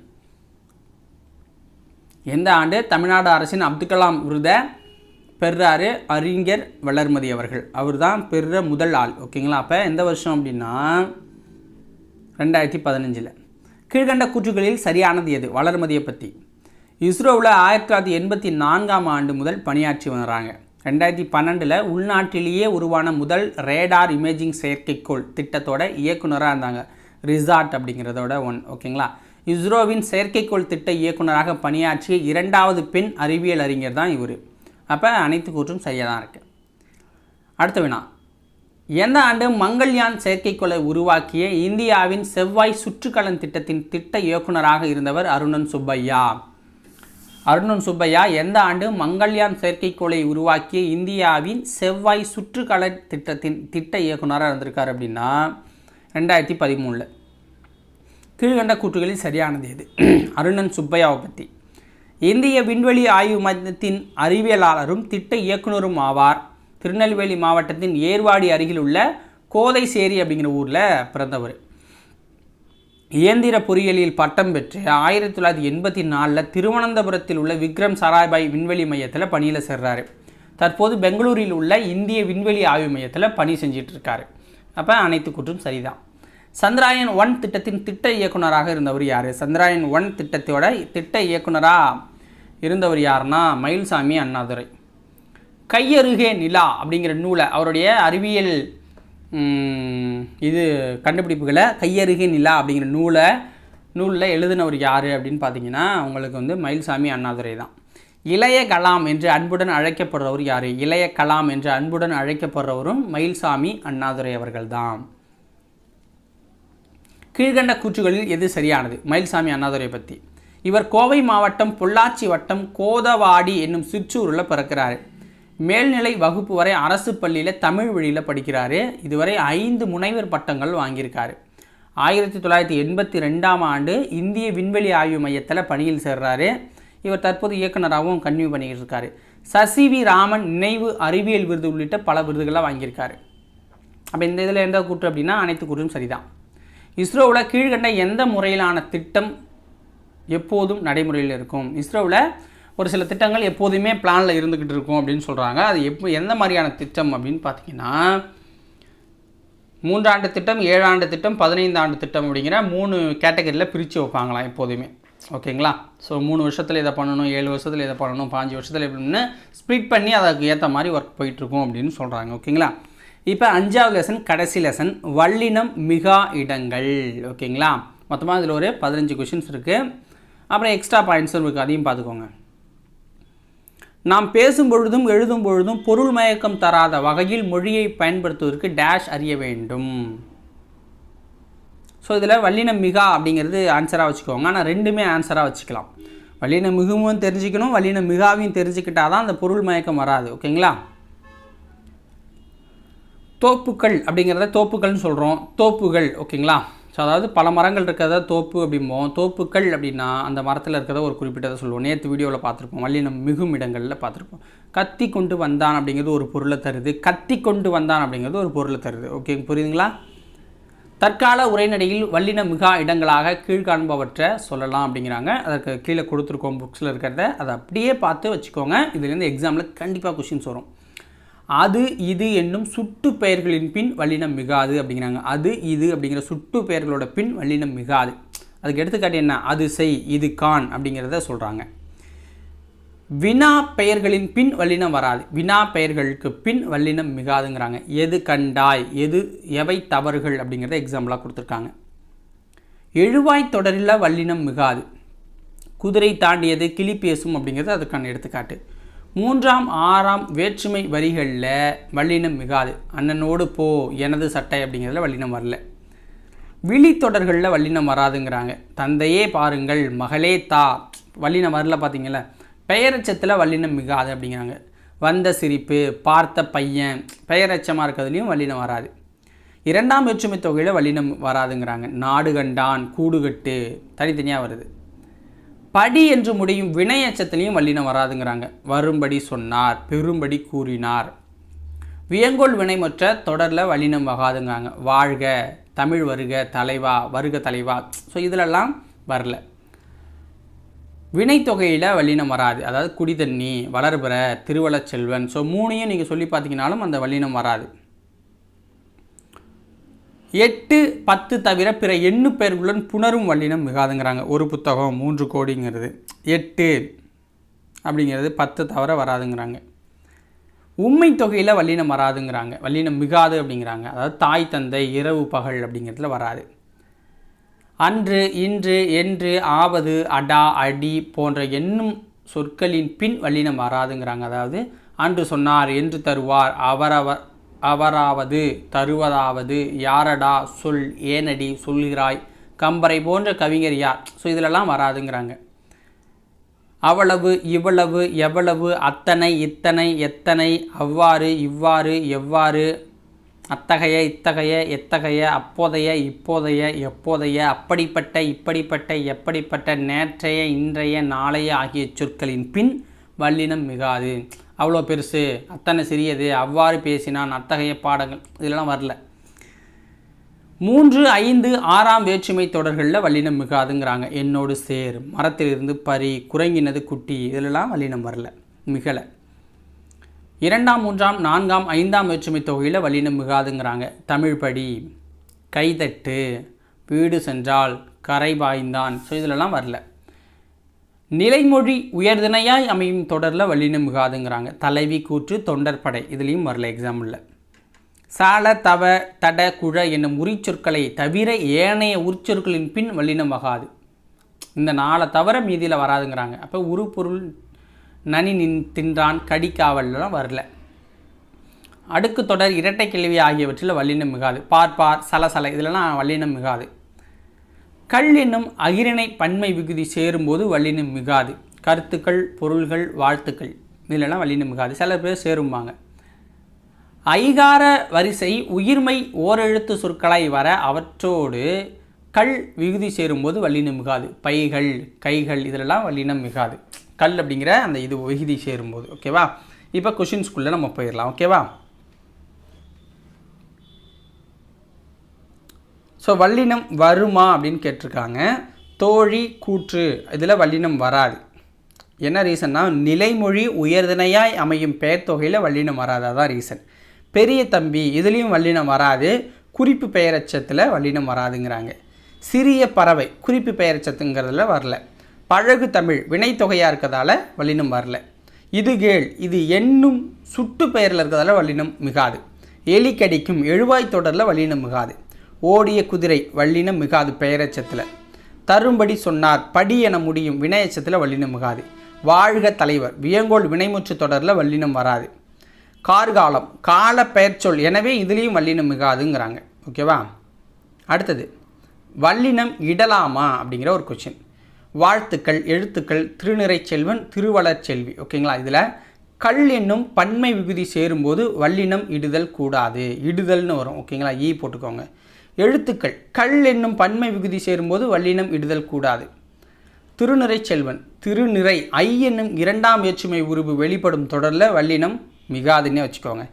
எந்த ஆண்டு தமிழ்நாடு அரசின் அப்துல் கலாம் விருதை பெறுறாரு அறிஞர் வளர்மதி அவர்கள்? அவர் தான் பெறுற முதல் ஆள். ஓகேங்களா? அப்போ எந்த வருஷம் அப்படின்னா 2015. கீழ்கண்ட கூற்றுகளில் சரியானது எது? வளர்மதியை பற்றி. இஸ்ரோவில் 1984ஆம் ஆண்டு முதல் பணியாற்றி வர்றாங்க. 2012 உள்நாட்டிலேயே உருவான முதல் ரேடார் இமேஜிங் செயற்கைக்கோள் திட்டத்தோட இயக்குனராக இருந்தாங்க. ரிசார்ட் அப்படிங்கிறதோட ஓகேங்களா? இஸ்ரோவின் செயற்கைக்கோள் திட்ட இயக்குனராக பணியாற்றிய 2வது பெண் அறிவியல் அறிஞர் தான் இவர். அப்போ அனைத்து கூற்றும் சரியாக தான் இருக்குது. அடுத்த வினா, எந்த ஆண்டு மங்கள்யான் செயற்கைக்கோளை உருவாக்கிய இந்தியாவின் செவ்வாய் சுற்றுக்கலன் திட்டத்தின் திட்ட இயக்குனராக இருந்தவர் அருணன் சுப்பையா? அருணன் சுப்பையா எந்த ஆண்டு மங்கள்யான் செயற்கைக்கோளை உருவாக்கிய இந்தியாவின் செவ்வாய் சுற்றுக்கலன் திட்டத்தின் திட்ட இயக்குனராக இருந்திருக்கார் அப்படின்னா 2013. கீழ்கண்ட கூற்றுகளில் சரியானது எது? அருணன் சுப்பையாவை பற்றி. இந்திய விண்வெளி ஆய்வு மையத்தின் அறிவியலாளரும் திட்ட இயக்குனரும் ஆவார். திருநெல்வேலி மாவட்டத்தின் ஏர்வாடி அருகில் உள்ள கோதைசேரி அப்படிங்கிற ஊரில் பிறந்தவர். இயந்திர பொறியியலில் பட்டம் பெற்று 1984 திருவனந்தபுரத்தில் உள்ள விக்ரம் சாராபாய் விண்வெளி மையத்தில் பணியில் சேர்றாரு. தற்போது பெங்களூரில் உள்ள இந்திய விண்வெளி ஆய்வு மையத்தில் பணி செஞ்சிட்ருக்காரு. அப்போ அனைத்து கூற்றும் சரிதான். சந்திராயன் 1 திட்டத்தின் திட்ட இயக்குனராக இருந்தவர் யார்? சந்திராயன் 1 திட்டத்தோட திட்ட இயக்குனராக இருந்தவர் யாருன்னா மயில்சாமி அண்ணாதுரை. கையருகே நிலா அப்படிங்கிற நூலை அவருடைய அறிவியல் கண்டுபிடிப்புகளை கையருகே நிலா அப்படிங்கிற நூலில் எழுதினவர் யார் அப்படின்னு பார்த்தீங்கன்னா உங்களுக்கு மயில்சாமி அண்ணாதுரை தான். இளைய கலாம் என்று அன்புடன் அழைக்கப்படுறவர் யார்? இளைய கலாம் என்று அன்புடன் அழைக்கப்படுறவரும் மயில்சாமி அண்ணாதுரை அவர்கள் தான். கீழ்கண்ட கூற்றுகளில் எது சரியானது? மயில்சாமி அண்ணாதுரை பற்றி. இவர் கோவை மாவட்டம் பொள்ளாச்சி வட்டம் கோதவாடி என்னும் சிற்றூரில் பிறக்கிறாரு. மேல்நிலை வகுப்பு வரை அரசு பள்ளியில் தமிழ் வழியில் படிக்கிறாரு. இதுவரை 5 முனைவர் பட்டங்கள் வாங்கியிருக்காரு. 1982ஆம் ஆண்டு இந்திய விண்வெளி ஆய்வு மையத்தில் பணியில் சேர்றாரு. இவர் தற்போது இயக்குனராகவும் கன்னியூ பண்ணிக்கிட்டு இருக்காரு. சசிவி ராமன் நினைவு அறிவியல் விருது உள்ளிட்ட பல விருதுகளாக வாங்கியிருக்காரு. அப்போ இந்த இதில் எந்த கூற்று அப்படின்னா அனைத்து கூற்றும் சரிதான். இஸ்ரோவில் கீழ்கண்ட எந்த முறையிலான திட்டம் எப்போதும் நடைமுறையில் இருக்கும்? இஸ்ரோவில் ஒரு சில திட்டங்கள் எப்போதுமே பிளானில் இருந்துக்கிட்டு இருக்கும் அப்படின்னு சொல்கிறாங்க. அது எந்த மாதிரியான திட்டம் அப்படின்னு பார்த்தீங்கன்னா 3 ஆண்டு திட்டம், 7 ஆண்டு திட்டம், 15 ஆண்டு திட்டம் அப்படிங்கிற 3 கேட்டகரியில் பிரித்து வைப்பாங்களாம் எப்போதுமே. ஓகேங்களா? ஸோ 3 வருஷத்தில் இதை பண்ணணும், 7 வருஷத்தில் இதை பண்ணணும், 5 வருஷத்தில் எப்படின்னு ஸ்ப்ளிட் பண்ணி அதுக்கு ஏற்ற மாதிரி ஒர்க் போயிட்டுருக்கும் அப்படின்னு சொல்கிறாங்க. ஓகேங்களா? இப்போ 5வது லெசன் கடைசி லெசன் வல்லினம் மிகா இடங்கள். ஓகேங்களா? மொத்தமாக இதில் ஒரு 15 கொஷின்ஸ் இருக்குது. அப்புறம் எக்ஸ்ட்ரா பாயிண்ட்ஸும் இருக்குது, அதையும் பார்த்துக்கோங்க. நாம் பேசும் பொழுதும் எழுதும் பொழுதும் பொருள் மயக்கம் தராத வகையில் மொழியை பயன்படுத்துவதற்கு டேஷ் அறிய வேண்டும். ஸோ இதில் வல்லினம் மிகா அப்படிங்கிறது ஆன்சராக வச்சுக்கோங்க. ஆனால் ரெண்டுமே ஆன்சராக வச்சுக்கலாம். வல்லினம் மிகவும் தெரிஞ்சுக்கணும், வல்லினம் மிகாவையும் தெரிஞ்சுக்கிட்டால் தான் அந்த பொருள் மயக்கம் வராது. ஓகேங்களா? தோப்புக்கள் அப்படிங்கிறத தோப்புகள்னு சொல்கிறோம். தோப்புகள் ஓகேங்களா? ஸோ அதாவது பல மரங்கள் இருக்கிறத தோப்பு அப்படிம்போம். தோப்புக்கள் அப்படின்னா அந்த மரத்தில் இருக்கிறத ஒரு குறிப்பிட்டதை சொல்லுவோம். நேற்று வீடியோவில் பார்த்துருப்போம், வல்லினம் மிகும் இடங்களில் பார்த்துருப்போம். கத்தி கொண்டு வந்தான் அப்படிங்கிறது ஒரு பொருளை தருது, கத்தி கொண்டு வந்தான் அப்படிங்கிறது ஒரு பொருளை தருது. ஓகே, புரியுதுங்களா? தற்கால உரைநடையில் வல்லின மிகா இடங்களாக கீழ்காண்பவற்றை சொல்லலாம் அப்படிங்கிறாங்க. அதற்கு கீழே கொடுத்துருக்கோம் புக்ஸில் இருக்கிறத, அதை அப்படியே பார்த்து வச்சுக்கோங்க. இதுலேருந்து எக்ஸாமில் கண்டிப்பாக கொஷின்ஸ் வரும். அது இது என்னும் சுட்டு பெயர்களின் பின் வல்லினம் மிகாது அப்படிங்கிறாங்க. அது இது அப்படிங்கிற சுட்டு பெயர்களோட பின் வல்லினம் மிகாது. அதுக்கு எடுத்துக்காட்டு என்ன? அது செய், இது கான் அப்படிங்கிறத சொல்கிறாங்க. வினா பெயர்களின் பின் வல்லினம் வராது. வினா பெயர்களுக்கு பின் வல்லினம் மிகாதுங்கிறாங்க. எது கண்டாய், எவை தவறுகள் அப்படிங்கிறத எக்ஸாம்பிளாக கொடுத்துருக்காங்க. எழுவாய் தொடரில் வல்லினம் மிகாது. குதிரை தாண்டியது, கிளி பேசும் அப்படிங்கிறது அதுக்கான எடுத்துக்காட்டு. 3ஆம் 6ஆம் வேற்றுமை வரிகளில் வல்லினம் மிகாது. அண்ணனோடு போ, எனது சட்டை அப்படிங்கிறதுல வல்லினம் வரல. விழி தொடர்களில் வல்லினம் வராதுங்கிறாங்க. தந்தையே பாருங்கள், மகளே தா, வல்லினம் வரல. பார்த்தீங்களா? பெயரெச்சத்தில் வல்லினம் மிகாது அப்படிங்கிறாங்க. வந்த சிரிப்பு, பார்த்த பையன், பெயரெச்சமாக இருக்கிறதுலையும் வல்லினம் வராது. இரண்டாம் வேற்றுமை தொகையில் வல்லினம் வராதுங்கிறாங்க. நாடு கண்டான், கூடுகட்டு தனித்தனியாக வருது. படி என்று முடியும் வினையச்சத்துலேயும் வல்லினம் வராதுங்கிறாங்க. வரும்படி சொன்னார், பெரும்படி கூறினார். வியங்கோல் வினைமற்ற தொடரில் வல்லினம் வகாதுங்கிறாங்க. வாழ்க, தமிழ் வருக, தலைவா, வருக தலைவா. ஸோ இதிலெல்லாம் வரல. வினைத்தொகையில் வல்லினம் வராது. அதாவது குடிதண்ணி, வளர்பிற, திருவள்ளச்செல்வன். ஸோ மூணையும் நீங்கள் சொல்லி பார்த்தீங்கன்னாலும் அந்த வல்லினம் வராது. 8, 10 தவிர பிற எண்ணு பெயர்களுடன் புணரும் வல்லினம் மிகாதுங்கிறாங்க. ஒரு புத்தகம் 3 கோடிங்கிறது 8 அப்படிங்கிறது 10 தவிர வராதுங்கிறாங்க. உண்மை தொகையில் வல்லினம் வராதுங்கிறாங்க. வல்லினம் மிகாது அப்படிங்கிறாங்க. அதாவது தாய் தந்தை, இரவு பகல் அப்படிங்கிறதுல வராது. அன்று, இன்று, என்று, ஆவது, அடா, அடி போன்ற எண்ணும் சொற்களின் பின் வல்லினம் வராதுங்கிறாங்க. அதாவது அன்று சொன்னார், என்று தருவார், அவராவது, தருவதாவது, யாரடா, சொல், ஏனடி, சொல்கிறாய், கம்பரை போன்ற கவிஞர் யார். ஸோ இதிலெல்லாம் வராதுங்கிறாங்க. அவ்வளவு, இவ்வளவு, எவ்வளவு, அத்தனை, இத்தனை, எத்தனை, அவ்வாறு, இவ்வாறு, எவ்வாறு, அத்தகைய, இத்தகைய, எத்தகைய, அப்போதைய, இப்போதைய, எப்போதைய, அப்படிப்பட்ட, இப்படிப்பட்ட, எப்படிப்பட்ட, நேற்றைய, இன்றைய, நாளைய ஆகிய சொற்களின் பின் வல்லினம் மிகாது. அவ்வளோ பெருசு, அத்தனை சிறியது, அவ்வாறு பேசினான், அத்தகைய பாடங்கள் இதெல்லாம் வரல. 3, 5, 6ஆம் வேற்றுமை தொடர்களில் வல்லினம் மிகாதுங்கிறாங்க. என்னோடு சேர், மரத்திலிருந்து பறி, குரங்கினது குட்டி, இதிலெல்லாம் வல்லினம் வரல, மிகலை. 2ஆம், 3ஆம், 4ஆம், 5ஆம் வேற்றுமை தொகையில் வல்லினம் மிகாதுங்கிறாங்க. தமிழ் படி, கைதட்டு, வீடு சென்றால், கரை பாய்ந்தான். ஸோ இதிலெல்லாம் வரல. நிலைமொழி உயர்திணையாய் அமையும் தொடரில் வல்லினம் மிகாதுங்கிறாங்க. தலைவி கூற்று, தொண்டற்படை இதுலேயும் வரல எக்ஸாம்பிளில். சால, தவ, தட, குழ என்னும் உரிச்சொற்களை தவிர ஏனைய உரிச்சொற்களின் பின் வல்லினம் வகாது. இந்த 4 தவிர மீதியில் வராதுங்கிறாங்க. அப்போ உருப்பொருள், நனி, தின்றான், கடிக்காவல்லாம் வரல. அடுக்கு தொடர், இரட்டை கேள்வி ஆகியவற்றில் வல்லினம் மிகாது. பார்ப்பார், சலசல இதிலெல்லாம் வல்லினம் மிகாது. கல் என்னும் அகிரிணை பன்மை விகுதி சேரும்போது வல்லினம் மிகாது. கருத்துக்கள், பொருள்கள், வாழ்த்துக்கள் இதிலெல்லாம் வல்லினம் மிகாது. சில பேர் சேரும்பாங்க. ஐகார வரிசை உயிர்மை ஓரெழுத்து சொற்களாய் வர அவற்றோடு கல் விகுதி சேரும்போது வல்லினம் மிகாது. பைகள், கைகள் இதிலெல்லாம் வல்லினம் மிகாது. கல் அப்படிங்கிற அந்த இது விகுதி சேரும்போது. ஓகேவா? இப்போ கொஷின்ஸ்குள்ளே நம்ம போயிடலாம். ஓகேவா? ஸோ வல்லினம் வருமா அப்படின்னு கேட்டிருக்காங்க. தோழி, கூற்று இதில் வல்லினம் வராது. என்ன ரீசன்னா, நிலைமொழி உயர்திணையாய் அமையும் பெயர் தொகையில் வல்லினம் வராது. அதான் ரீசன். பெரிய தம்பி இதுலேயும் வல்லினம் வராது. குறிப்பு பெயரச்சத்தில் வல்லினம் வராதுங்கிறாங்க. சிறிய பறவை குறிப்பு பெயரச்சத்துங்கிறதுல வரல. பழகு தமிழ் வினைத்தொகையாக இருக்கிறதால வல்லினம் வரல. இது கேள் இது என்னும் சுட்டு பெயரில் இருக்கிறதால வல்லினம் மிகாது. எலி கடிக்கும் எழுவாய் தொடரில் வல்லினம் மிகாது. ஓடிய குதிரை வல்லினம் மிகாது பெயரச்சத்தில். தரும்படி சொன்னார் படி என முடியும் வினையச்சத்தில் வல்லினம் மிகாது. வாழ்க தலைவர் வியங்கோல் வினைமுற்று தொடரில் வல்லினம் வராது. கார்காலம் கால பெயர்ச்சொல் எனவே இதுலேயும் வல்லினம் மிகாதுங்கிறாங்க. ஓகேவா? அடுத்தது வல்லினம் இடலாமா அப்படிங்கிற ஒரு கொஸ்டின். வாழ்த்துக்கள், எழுத்துக்கள், திருநிறை செல்வன், திருவளர்ச்செல்வி. ஓகேங்களா? இதில் கல் என்னும் பன்மை விகுதி சேரும்போது வல்லினம் இடுதல் கூடாது. இடுதல்னு வரும். ஓகேங்களா? ஈ போட்டுக்கோங்க. எழுத்துக்கள் கல் என்னும் பன்மை விகுதி சேரும்போது வல்லினம் இடுதல் கூடாது. திருநிறை செல்வன், திருநிறை ஐ என்னும் 2ஆம் வேற்றுமை உருவு வெளிப்படும் தொடரில் வல்லினம் மிகாதுன்னே வச்சுக்கோங்க.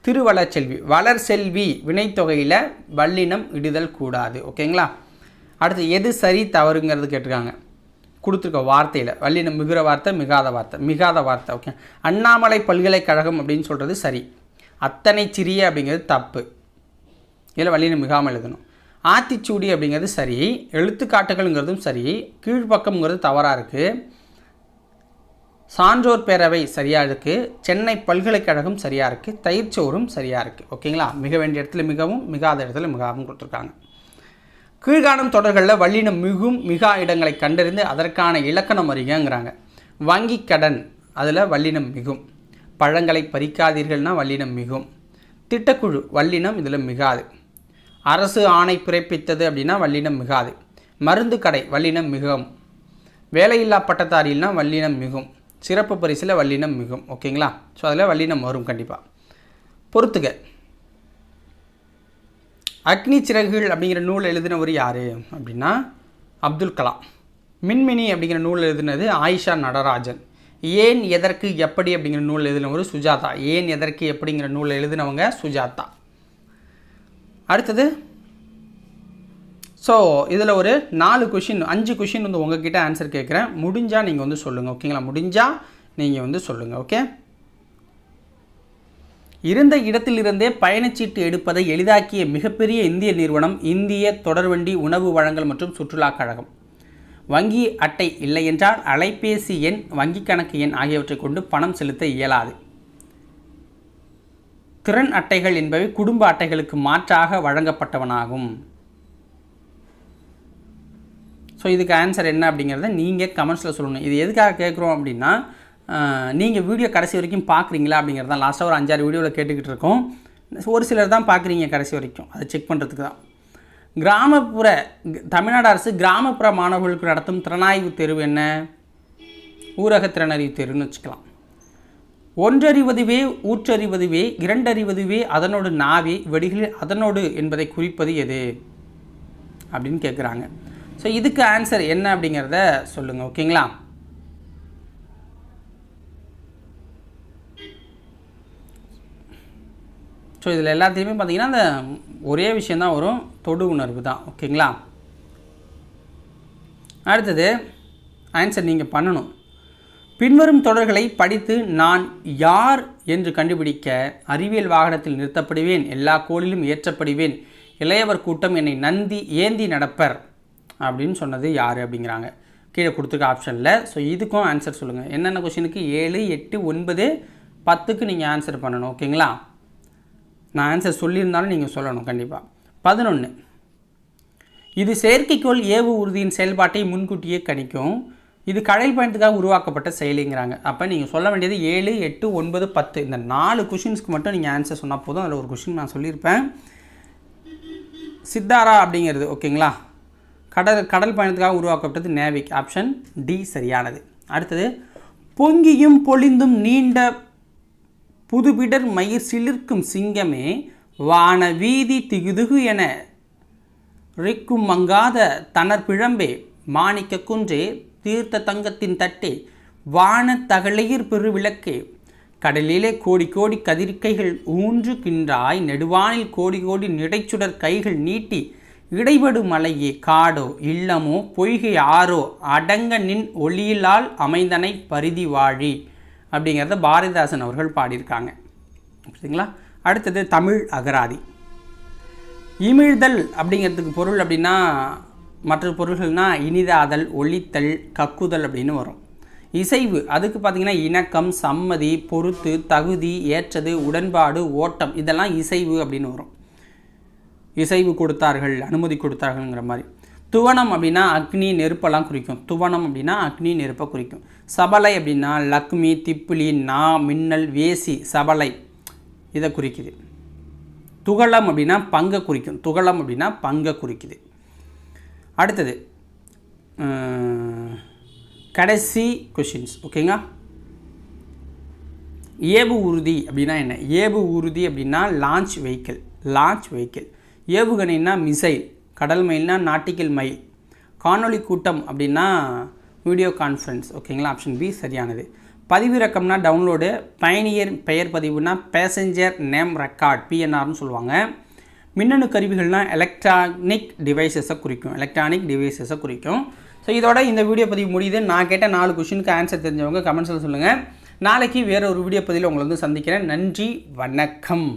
திருவளர்ச்செல்வி வளர் செல்வி வினைத்தொகையில் வல்லினம் இடுதல் கூடாது. ஓகேங்களா? அடுத்து எது சரி தவறுங்கிறது கேட்டிருக்காங்க. கொடுத்துருக்க வார்த்தையில் வல்லினம் மிகுற வார்த்தை, மிகாத வார்த்தை. ஓகே. அண்ணாமலை பல்கலைக்கழகம் அப்படின்னு சொல்கிறது சரி. அத்தனை சிறிய அப்படிங்கிறது தப்பு. இதில் வல்லினம் மிகாமல் எழுதணும். ஆத்திச்சூடி அப்படிங்கிறது சரி. எழுத்துக்காட்டுகள்ங்கிறதும் சரி. கீழ்ப்பக்கம்ங்கிறது தவறாக இருக்குது. சான்றோர் பேரவை சரியாக இருக்குது. சென்னை பல்கலைக்கழகம் சரியாக இருக்குது. தயிர்ச்சோறும் சரியாக இருக்குது. ஓகேங்களா? மிக வேண்டிய இடத்துல மிகவும், மிகாத இடத்துல மிகாவும் கொடுத்துருக்காங்க. கீழ்காணும் தொடர்களில் வல்லினம் மிகும் மிகா இடங்களை கண்டறிந்து அதற்கான இலக்கணம் அறிங்கிறாங்க. வங்கி கடன் அதில் வல்லினம் மிகும். பழங்களை பறிக்காதீர்கள்னால் வல்லினம் மிகும். திட்டக்குழு வல்லினம் இதில் மிகாது. அரசு ஆணை பிறப்பித்தது அப்படின்னா வல்லினம் மிகாது. மருந்து கடை வல்லினம் மிகும். வேலையில்லா பட்டதாரினா வல்லினம் மிகும். சிறப்பு பரிசில் வல்லினம் மிகும். ஓகேங்களா? ஸோ அதில் வல்லினம் வரும் கண்டிப்பாக. பொறுத்துக. அக்னி சிறகுகள் அப்படிங்கிற நூல் எழுதினவர் யார் அப்படின்னா அப்துல் கலாம். மின்மினி அப்படிங்கிற நூல் எழுதினது ஆயிஷா நடராஜன். ஏன் எதற்கு எப்படி அப்படிங்கிற நூல் எழுதினவர் சுஜாதா. ஏன் எதற்கு எப்படிங்கிற நூல் எழுதினவங்க சுஜாதா. அடுத்தது ஸோ இதில் ஒரு 4 கொஷின் 5 கொஷின் வந்து உங்ககிட்ட ஆன்சர் கேட்குறேன். முடிஞ்சால் நீங்கள் வந்து சொல்லுங்கள். ஓகேங்களா? முடிஞ்சால் நீங்கள் வந்து சொல்லுங்கள். ஓகே. இருந்த இடத்திலிருந்தே பயணச்சீட்டு எடுப்பதை எளிதாக்கிய மிகப்பெரிய இந்திய நிறுவனம் இந்திய தொடர்வண்டி உணவு வழங்கல் மற்றும் சுற்றுலா கழகம். வங்கி அட்டை இல்லை என்றால் அலைபேசி எண், வங்கி கணக்கு எண் ஆகியவற்றை கொண்டு பணம் செலுத்த இயலாது. திறன் அட்டைகள் என்பவை குடும்ப அட்டைகளுக்கு மாற்றாக வழங்கப்பட்டவனாகும். ஸோ இதுக்கு ஆன்சர் என்ன அப்படிங்கிறத நீங்கள் கமெண்ட்ஸில் சொல்லணும். இது எதுக்காக கேட்குறோம் அப்படின்னா, நீங்கள் வீடியோ கடைசி வரைக்கும் பார்க்குறீங்களா அப்படிங்கிறது தான். லாஸ்ட்டாக ஒரு 5-6 வீடியோவில் கேட்டுக்கிட்டு இருக்கோம். ஒரு சிலர் தான் பார்க்குறீங்க கடைசி வரைக்கும். அதை செக் பண்ணுறதுக்கு தான். தமிழ்நாடு அரசு கிராமப்புற மாணவர்களுக்கு நடத்தும் திறனாய்வு தேர்வு என்ன? ஊரக திறனறிவு தேர்வுன்னு வச்சுக்கலாம். ஒன்றறிவதுவே ஊற்றறிவதுவே இரண்டறிவதுவே அதனோடு நாவே வெடிகளில் அதனோடு என்பதை குறிப்பது எது அப்படின்னு கேட்குறாங்க. ஸோ இதுக்கு ஆன்சர் என்ன அப்படிங்கிறத சொல்லுங்கள். ஓகேங்களா? ஸோ இதில் எல்லாத்தையுமே பார்த்திங்கன்னா அந்த ஒரே விஷயந்தான் வரும், தொடு உணர்வு தான். ஓகேங்களா? அடுத்தது ஆன்சர் நீங்கள் பண்ணணும். பின்வரும் தொடர்களை படித்து நான் யார் என்று கண்டுபிடிக்க அறிவியல் வாகனத்தில் நிறுத்தப்படுவேன், எல்லா கோளிலும் ஏற்றப்படுவேன், இளையவர் கூட்டம் என்னை நந்தி ஏந்தி நடப்பர் அப்படின்னு சொன்னது யார் அப்படிங்கிறாங்க கீழே கொடுத்துருக்க ஆப்ஷனில். ஸோ இதுக்கும் ஆன்சர் சொல்லுங்கள். என்னென்ன கொஷினுக்கு 7, 8, 9, 10க்கு நீங்கள் ஆன்சர் பண்ணணும். ஓகேங்களா? நான் ஆன்சர் சொல்லியிருந்தாலும் நீங்கள் சொல்லணும் கண்டிப்பாக. 11, இது செயற்கைக்கோள் ஏவு உறுதியின் செயல்பாட்டை முன்கூட்டியே கணிக்கும். இது கடல் பயணத்துக்காக உருவாக்கப்பட்ட செயலிங்கிறாங்க. அப்போ நீங்கள் சொல்ல வேண்டியது 7, 8, 9, 10 இந்த 4 கொஷின்ஸ்க்கு மட்டும் நீங்கள் ஆன்சர் சொன்னால் போதும். அதில் ஒரு கொஷின் நான் சொல்லியிருப்பேன், சித்தாரா அப்படிங்கிறது. ஓகேங்களா? கடல் பயணத்துக்காக உருவாக்கப்பட்டது நேவிக். ஆப்ஷன் டி சரியானது. அடுத்தது, பொங்கியும் பொழிந்தும் நீண்ட புதுபிடர் மயிர் சிலிர்க்கும் சிங்கமே வான வீதி திகுதுகு என ரிக்கும் மங்காத தனர் பிழம்பே மாணிக்க குன்றே தீர்த்த தங்கத்தின் தட்டே வான தகளையிர் பெருவிளக்கே கடலிலே கோடி கோடி கதிர்க்கைகள் ஊன்றுகின்றாய் நெடுவானில் கோடி கோடி நிடைச்சுடர் கைகள் நீட்டி இடைபடு மலையே காடோ இல்லமோ பொய்கை ஆறோ அடங்க நின் ஒளியிலால் அமைந்தனை பரிதி வாழி அப்படிங்கிறத பாரதிதாசன் அவர்கள் பாடியிருக்காங்க. சரிங்களா? அடுத்தது தமிழ் அகராதி. இமிழ்தல் அப்படிங்கிறதுக்கு பொருள் அப்படின்னா மற்ற பொருள்கள்னால் இனிதாதல், ஒளித்தல், கக்குதல் அப்படின்னு வரும். இசைவு அதுக்கு பார்த்திங்கன்னா இணக்கம், சம்மதி, பொறுத்து, தகுதி, ஏற்றது, உடன்பாடு, ஓட்டம் இதெல்லாம் இசைவு அப்படின்னு வரும். இசைவு கொடுத்தார்கள், அனுமதி கொடுத்தார்கள்ங்கிற மாதிரி. துவனம் அப்படின்னா அக்னி நெருப்பெல்லாம் குறிக்கும். துவனம் அப்படின்னா அக்னி நெருப்பை குறிக்கும். சபலை அப்படின்னா லக்ஷ்மி, திப்பிலி, நா, மின்னல், வேசி, சபலை இதை குறிக்குது. துகளம் அப்படின்னா பங்கை குறிக்கும். துகளம் அப்படின்னா பங்கை குறிக்குது. அடுத்தது கடைசி கொஷின்ஸ். ஓகேங்களா? ஏவு ஊர்தி அப்படின்னா என்ன? ஏவு ஊர்தி அப்படின்னா லான்ச் வெஹிக்கிள். Launch vehicle. ஏவுகணைன்னா மிசைல். கடல் மயில்னா நாட்டிக்கல் மயில். காணொளி கூட்டம் அப்படின்னா வீடியோ கான்ஃபரன்ஸ். ஓகேங்களா? ஆப்ஷன் பி சரியானது. பதிவிறக்கம்னா டவுன்லோடு. பயணியர் பெயர் பதிவுனா பேசஞ்சர் நேம் ரெக்கார்ட், பிஎன்ஆர்னு சொல்லுவாங்க. மின்னணு கருவிகள்னால் எலக்ட்ரானிக் டிவைசஸை குறிக்கும். ஸோ இதோட இந்த வீடியோ பதிவு முடியுது. நான் கேட்ட 4 கொஷினுக்கு ஆன்சர் தெரிஞ்சவங்க கமெண்ட்ஸில் சொல்லுங்கள். நாளைக்கு வேறு ஒரு வீடியோ பதிவில் உங்களை வந்து சந்திக்கிறேன். நன்றி, வணக்கம்.